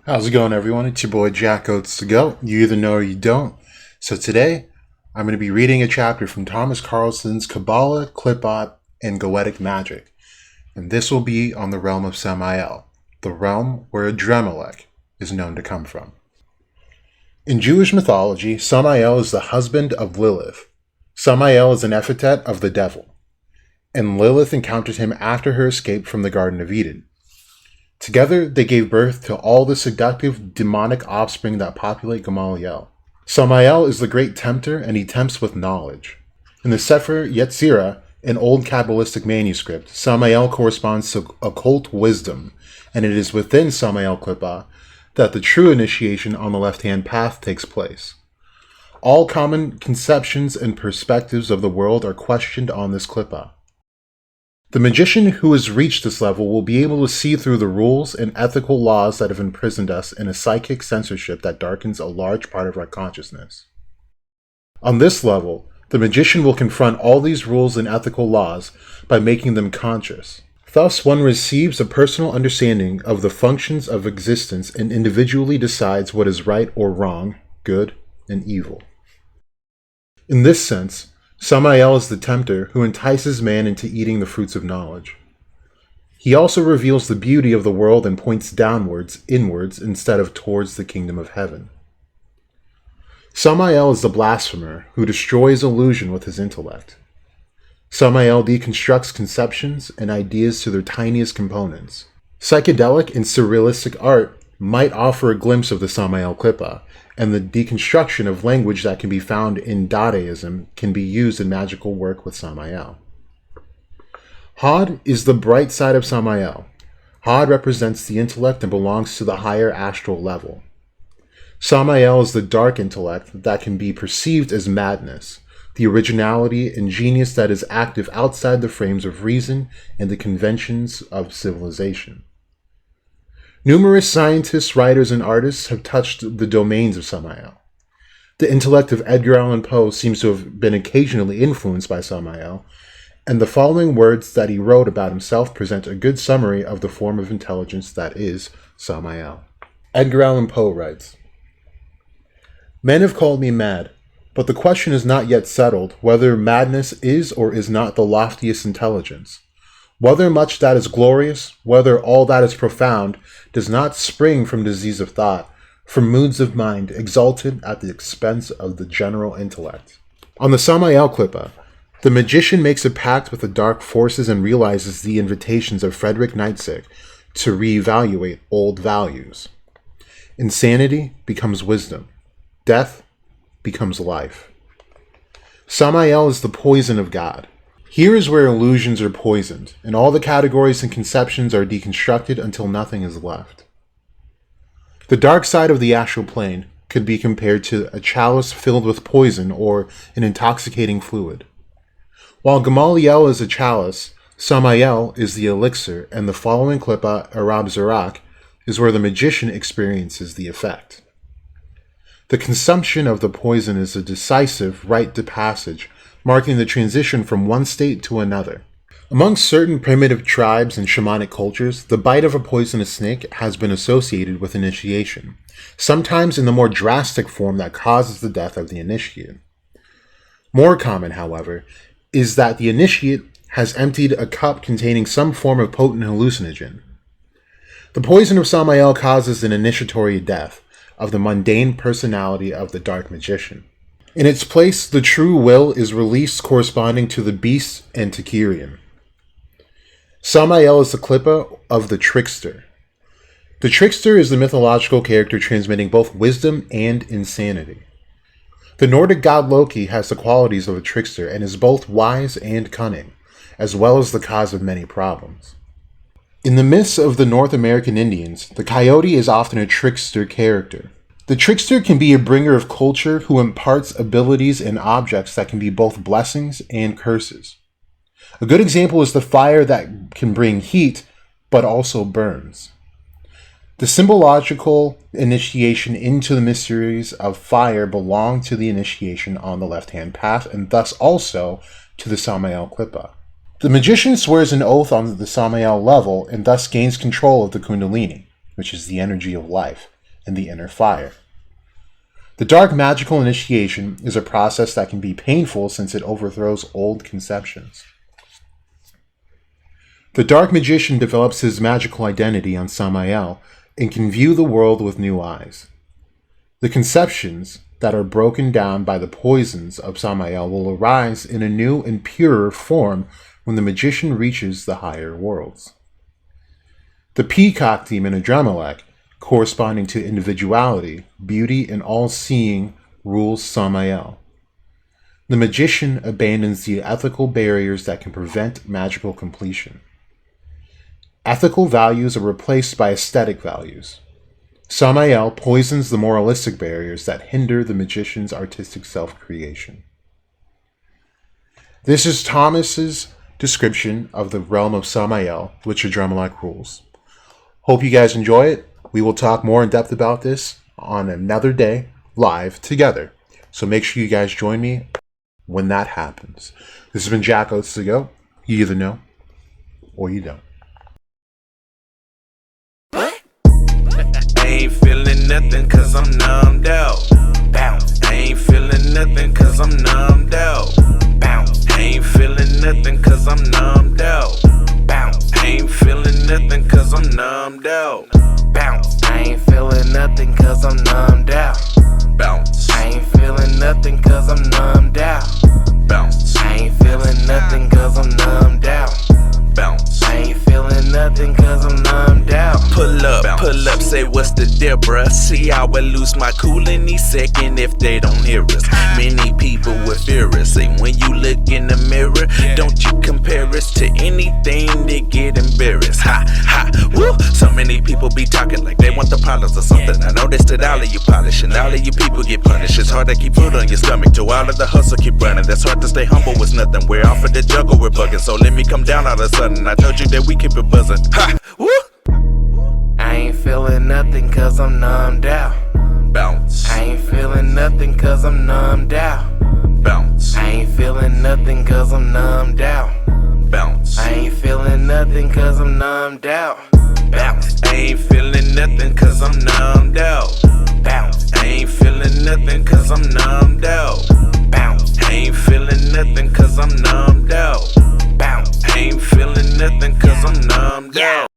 How's it going, everyone? It's your boy Jack Oates to go. You either know or you don't. So today, I'm going to be reading a chapter from Thomas Carlson's Kabbalah, Qliphoth, and Goetic Magic. And this will be on the realm of Samael, the realm where Adrammalech is known to come from. In Jewish mythology, Samael is the husband of Lilith. Samael is an epithet of the devil, and Lilith encountered him after her escape from the Garden of Eden. Together, they gave birth to all the seductive, demonic offspring that populate Gamaliel. Samael is the great tempter, and he tempts with knowledge. In the Sefer Yetzirah, an old Kabbalistic manuscript, Samael corresponds to occult wisdom, and it is within Samael Qliphoth that the true initiation on the left-hand path takes place. All common conceptions and perspectives of the world are questioned on this Qliphoth. The magician who has reached this level will be able to see through the rules and ethical laws that have imprisoned us in a psychic censorship that darkens a large part of our consciousness. On this level, the magician will confront all these rules and ethical laws by making them conscious. Thus, one receives a personal understanding of the functions of existence and individually decides what is right or wrong, good and evil. In this sense, Samael is the tempter who entices man into eating the fruits of knowledge. He also reveals the beauty of the world and points downwards, inwards, instead of towards the kingdom of heaven. Samael is the blasphemer who destroys illusion with his intellect. Samael deconstructs conceptions and ideas to their tiniest components. Psychedelic and surrealistic art might offer a glimpse of the Samael Qliphoth, and the deconstruction of language that can be found in Dadaism can be used in magical work with Samael. Hod is the bright side of Samael. Hod represents the intellect and belongs to the higher astral level. Samael is the dark intellect that can be perceived as madness, the originality and genius that is active outside the frames of reason and the conventions of civilization. Numerous scientists, writers, and artists have touched the domains of Samael. The intellect of Edgar Allan Poe seems to have been occasionally influenced by Samael, and the following words that he wrote about himself present a good summary of the form of intelligence that is Samael. Edgar Allan Poe writes, "Men have called me mad, but the question is not yet settled whether madness is or is not the loftiest intelligence. Whether much that is glorious, whether all that is profound, does not spring from disease of thought, from moods of mind exalted at the expense of the general intellect." On the Samael Qliphoth, the magician makes a pact with the dark forces and realizes the invitations of Friedrich Nietzsche to reevaluate old values. Insanity becomes wisdom. Death becomes life. Samael is the poison of God. Here is where illusions are poisoned, and all the categories and conceptions are deconstructed until nothing is left. The dark side of the astral plane could be compared to a chalice filled with poison or an intoxicating fluid. While Gamaliel is a chalice, Samael is the elixir, and the following Qliphoth, Arab Zarak, is where the magician experiences the effect. The consumption of the poison is a decisive rite of passage, marking the transition from one state to another. Among certain primitive tribes and shamanic cultures, the bite of a poisonous snake has been associated with initiation, sometimes in the more drastic form that causes the death of the initiate. More common, however, is that the initiate has emptied a cup containing some form of potent hallucinogen. The poison of Samael causes an initiatory death of the mundane personality of the dark magician. In its place, the true will is released corresponding to the beast and to Kyrian. Samael is the Qliphoth of the trickster. The trickster is the mythological character transmitting both wisdom and insanity. The Nordic god Loki has the qualities of a trickster and is both wise and cunning, as well as the cause of many problems. In the myths of the North American Indians, the coyote is often a trickster character. The trickster can be a bringer of culture who imparts abilities and objects that can be both blessings and curses. A good example is the fire that can bring heat, but also burns. The symbological initiation into the mysteries of fire belong to the initiation on the left-hand path, and thus also to the Samael Qliphoth. The magician swears an oath on the Samael level and thus gains control of the Kundalini, which is the energy of life. and the inner fire. The dark magical initiation is a process that can be painful since it overthrows old conceptions. The dark magician develops his magical identity on Samael and can view the world with new eyes. The conceptions that are broken down by the poisons of Samael will arise in a new and purer form when the magician reaches the higher worlds. The peacock demon Adrammalech, corresponding to individuality, beauty, and all-seeing, rules Samael. The magician abandons the ethical barriers that can prevent magical completion. Ethical values are replaced by aesthetic values. Samael poisons the moralistic barriers that hinder the magician's artistic self-creation. This is Thomas's description of the realm of Samael, which Adrammalech rules. Hope you guys enjoy it. We will talk more in depth about this on another day, live, together. So make sure you guys join me when that happens. This has been Jack Oates to Go. You either know or you don't. I ain't feeling nothing cause I'm numbed out. Bounce. I ain't feeling nothing cause I'm numbed out. Bounce. I ain't feeling nothing cause I'm numbed out. Bounce. I ain't feeling nothing cause I'm numbed out. Bounce. I ain't feeling nothing cause I'm numbed out. Bounce. I ain't feeling nothing cause I'm numbed out. Bounce. I ain't feeling nothing cause I'm numbed out. Bounce. I ain't feeling nothing cause I'm numbed out. Pull up, say what's the deal, bruh? See how I lose my cool any second if they don't hear us. Many people will fear us. Say when you look in the mirror, don't you compare us to anything, they get embarrassed. Ha, ha, woo. So many people be talking like they want the problems or something. I noticed that all of you polish and all of you people get punished. It's hard to keep food on your stomach, to all of the hustle keep running. That's hard to stay humble with nothing. We're off of the jungle, we're bugging. So let me come down all of a sudden. I told you that we keep it buzzing. Ha, woo. I ain't feeling nothing cause I'm numbed out. Bounce. I ain't feeling nothing cause I'm numbed out. Bounce. I ain't feeling nothing cause I'm numbed out. Bounce. I ain't feeling nothing cause I'm numbed out. Bounce. I ain't feeling nothing cause I'm numbed out.